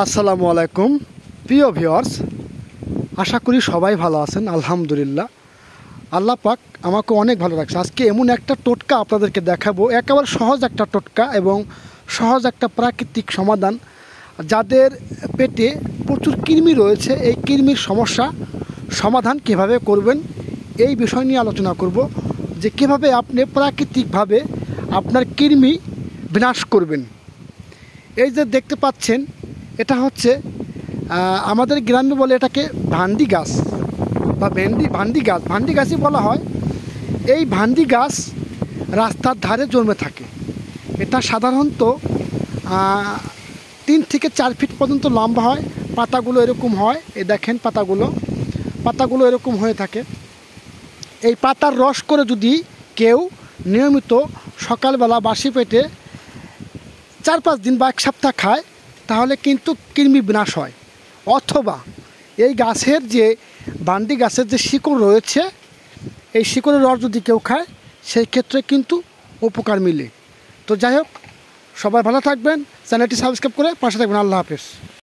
আসসালামু আলাইকুম প্রিয় ভিউয়ার্স, আশা করি সবাই ভালো আছেন। আলহামদুলিল্লাহ, আল্লাহ পাক আমাকে অনেক ভালো রাখছে। আজকে এমন একটা টোটকা আপনাদেরকে দেখাবো, একেবারে সহজ একটা টোটকা এবং সহজ একটা প্রাকৃতিক সমাধান। যাদের পেটে প্রচুর কৃমি রয়েছে, এই কৃমির সমস্যা সমাধান কিভাবে করবেন এই বিষয় নিয়ে আলোচনা করব, যে কিভাবে আপনি প্রাকৃতিকভাবে আপনার কৃমি বিনাশ করবেন। এই যে দেখতে পাচ্ছেন, এটা হচ্ছে আমাদের গ্রামে বলে এটাকে ভান্ডি গাছ বা ভান্ডি গাছই বলা হয়। এই ভান্ডি গাছ রাস্তার ধারে জন্মে থাকে। এটা সাধারণত 3 থেকে 4 ফিট পর্যন্ত লম্বা হয়। পাতাগুলো এরকম হয়, এই দেখেন পাতাগুলো এরকম হয়ে থাকে। এই পাতার রস করে যদি কেউ নিয়মিত সকালবেলা বাসি পেটে 4-5 দিন বা 1 সপ্তাহ খায়, তাহলে কিন্তু কৃমি বিনাশ হয়। অথবা এই গাছের যে ভান্ডি গাছের যে শিকড় রয়েছে, এই শিকড়ের রস যদি কেউ খায়, সেই ক্ষেত্রে কিন্তু উপকার মিলে। তো যাই হোক, সবাই ভালো থাকবেন, চ্যানেলটি সাবস্ক্রাইব করে পাশে থাকবেন। আল্লাহ হাফেজ।